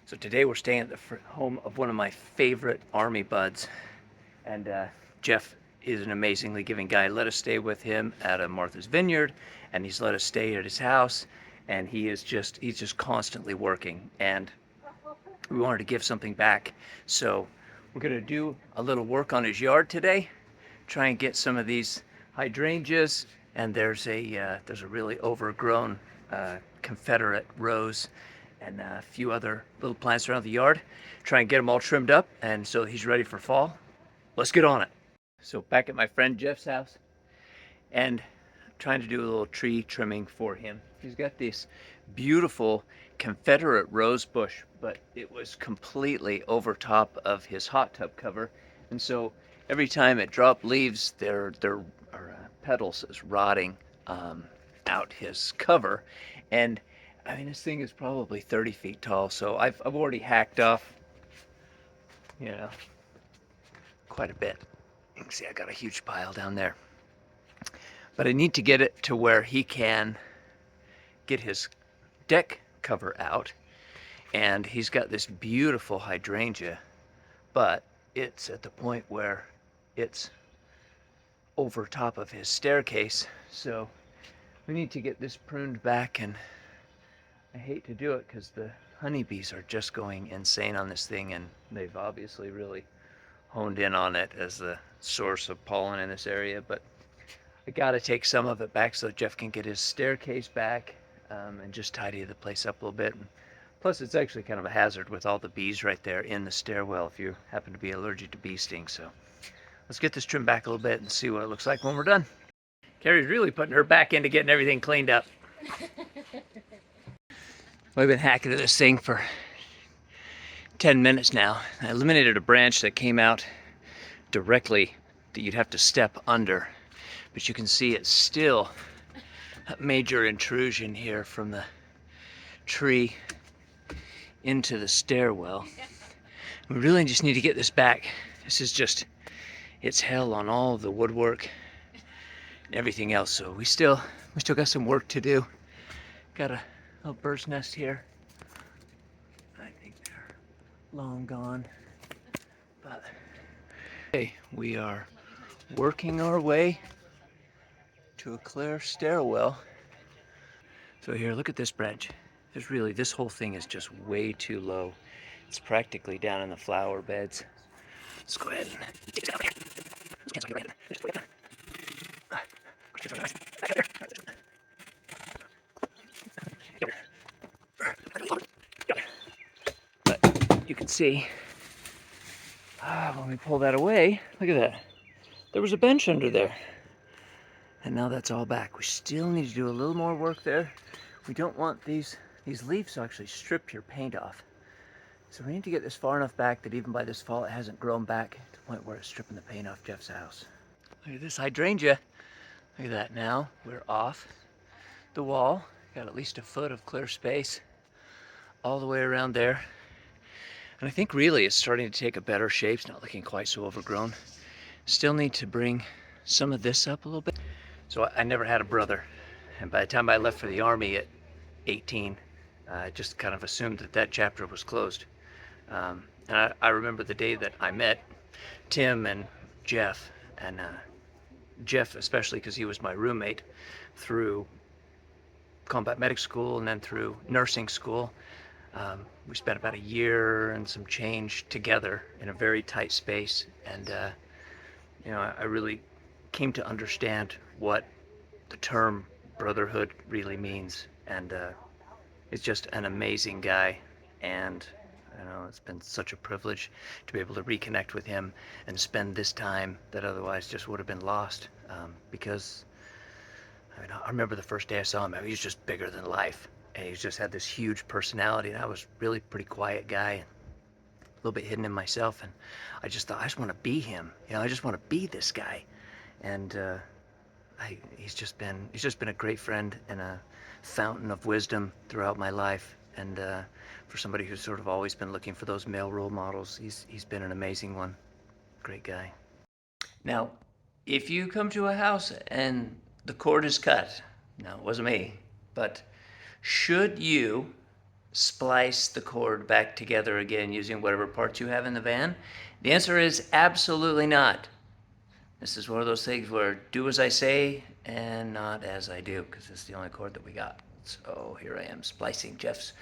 So today we're staying at the home of one of my favorite Army buds, and Jeff is an amazingly giving guy. Let us stay with him at a Martha's Vineyard, and he's let us stay at his house, and he's just constantly working, and we wanted to give something back. So we're gonna do a little work on his yard today, try and get some of these hydrangeas, and there's a really overgrown Confederate rose and a few other little plants around the yard. Try and get them all trimmed up, and so he's ready for fall. Let's get on it. So back at my friend Jeff's house, and trying to do a little tree trimming for him. He's got this beautiful Confederate rose bush, but it was completely over top of his hot tub cover, and so every time it dropped leaves, their petals is rotting out his cover. And I mean, this thing is probably 30 feet tall, so I've already hacked off, you know, quite a bit. You can see I got a huge pile down there. But I need to get it to where he can get his deck cover out. And he's got this beautiful hydrangea, but it's at the point where it's over top of his staircase. So we need to get this pruned back, and I hate to do it because the honeybees are just going insane on this thing, and they've obviously really honed in on it as the source of pollen in this area. But I gotta take some of it back so Jeff can get his staircase back, and just tidy the place up a little bit. And plus, it's actually kind of a hazard with all the bees right there in the stairwell if you happen to be allergic to bee stings. So let's get this trimmed back a little bit and see what it looks like when we're done. Carrie's really putting her back into getting everything cleaned up. I've been hacking at this thing for 10 minutes now. I eliminated a branch that came out directly that you'd have to step under, but you can see it's still a major intrusion here from the tree into the stairwell. We really just need to get this back. This is just, it's hell on all of the woodwork and everything else, so we still got some work to do. Got a little bird's nest here. I think they're long gone, but okay, we are working our way to a clear stairwell. So here, look at this branch. This whole thing is just way too low. It's practically down in the flower beds. Let's go ahead and dig it down here. But you can see, when we pull that away, look at that. There was a bench under there. And now that's all back. We still need to do a little more work there. We don't want these leaves to actually strip your paint off. So we need to get this far enough back that even by this fall it hasn't grown back to the point where it's stripping the paint off Jeff's house. Look at this hydrangea. Look at that now. We're off the wall. Got at least a foot of clear space all the way around there. And I think really it's starting to take a better shape. It's not looking quite so overgrown. Still need to bring some of this up a little bit. So I never had a brother. And by the time I left for the Army at 18, I just kind of assumed that chapter was closed. And I remember the day that I met Tim and Jeff, and Jeff especially because he was my roommate through combat medic school and then through nursing school. We spent about a year and some change together in a very tight space, and I really came to understand what the term brotherhood really means. And he's just an amazing guy, and it's been such a privilege to be able to reconnect with him and spend this time that otherwise just would have been lost, because I remember the first day I saw him, he was just bigger than life, and he just had this huge personality, and I was really pretty quiet guy, and a little bit hidden in myself, and I just thought, I just want to be him, I just want to be this guy. And he's just been a great friend and a fountain of wisdom throughout my life. And for somebody who's sort of always been looking for those male role models, he's been an amazing one. Great guy. Now, if you come to a house and the cord is cut, now it wasn't me, but should you splice the cord back together again using whatever parts you have in the van? The answer is absolutely not. This is one of those things where do as I say and not as I do, because it's the only cord that we got. So here I am splicing Jeff's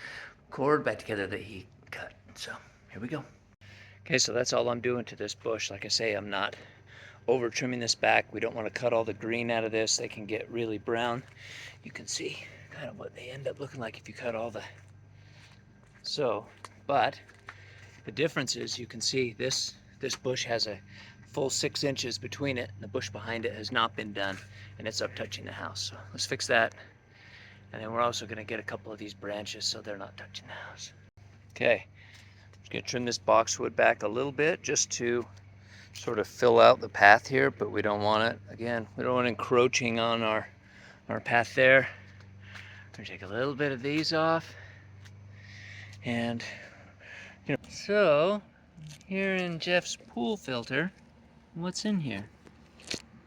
cord back together that he cut. So here we go. Okay, so that's all I'm doing to this bush. Like I say, I'm not over trimming this back. We don't want to cut all the green out of this. They can get really brown. You can see kind of what they end up looking like if you cut all the... But the difference is you can see this bush has a full 6 inches between it, and the bush behind it has not been done, and it's up touching the house. So let's fix that. And then we're also going to get a couple of these branches so they're not touching the house. Okay, just going to trim this boxwood back a little bit just to sort of fill out the path here, but we don't want it, again, we don't want it encroaching on our path there. I'm going to take a little bit of these off. And, you know, so here in Jeff's pool filter, what's in here?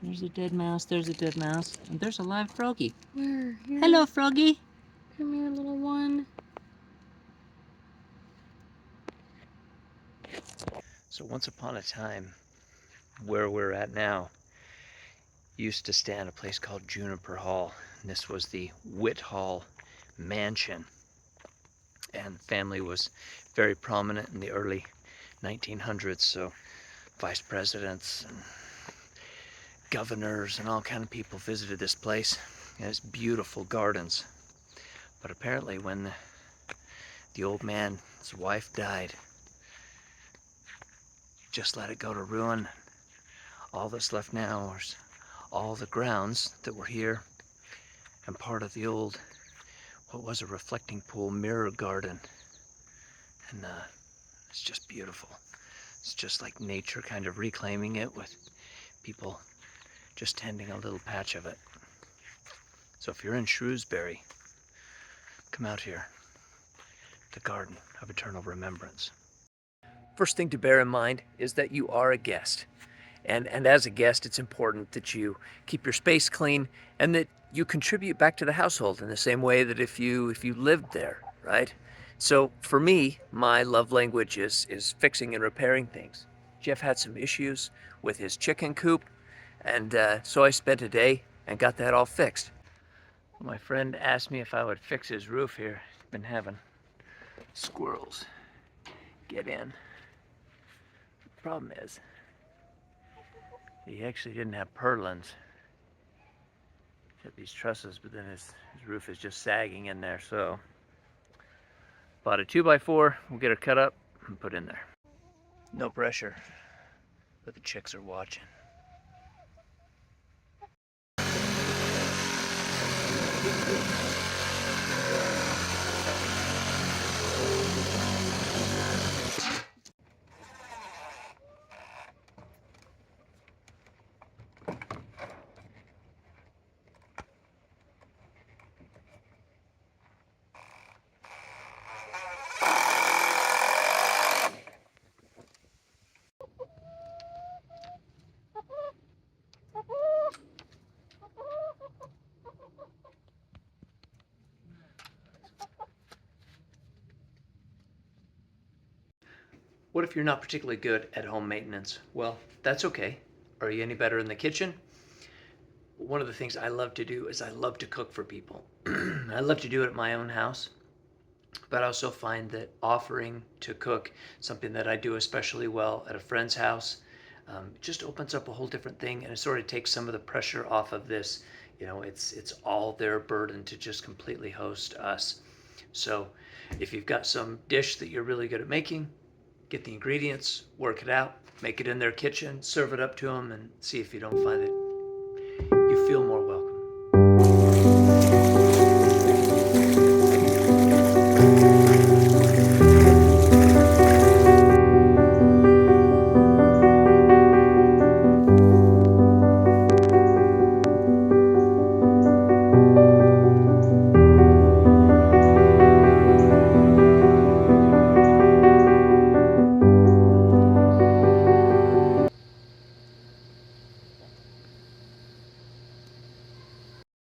There's a dead mouse, there's a dead mouse, and there's a live froggy. Where? Here. Hello, froggy. Come here, little one. So once upon a time, where we're at now, used to stand a place called Juniper Hall. And this was the Whit Hall mansion. And the family was very prominent in the early 1900s, so vice presidents and governors and all kind of people visited this place. It has beautiful gardens. But apparently when the old man's wife died, just let it go to ruin. All that's left now is all the grounds that were here and part of the old, what was a reflecting pool mirror garden. And it's just beautiful. It's just like nature kind of reclaiming it with people just tending a little patch of it. So if you're in Shrewsbury, come out here, the Garden of Eternal Remembrance. First thing to bear in mind is that you are a guest. And as a guest, it's important that you keep your space clean and that you contribute back to the household in the same way that if you lived there, right? So for me, my love language is fixing and repairing things. Jeff had some issues with his chicken coop, and so I spent a day and got that all fixed. My friend asked me if I would fix his roof here. He's been having squirrels get in. The problem is, he actually didn't have purlins. He had these trusses, but then his roof is just sagging in there, so bought a 2x4, we'll get her cut up and put in there. No pressure, but the chicks are watching. What if you're not particularly good at home maintenance? Well, that's okay. Are you any better in the kitchen? One of the things I love to do is I love to cook for people. I love to do it at my own house, but I also find that offering to cook something that I do especially well at a friend's house, it just opens up a whole different thing, and it sort of takes some of the pressure off of this. You know, it's all their burden to just completely host us. So if you've got some dish that you're really good at making, get the ingredients, work it out, make it in their kitchen, serve it up to them, and see if you don't find it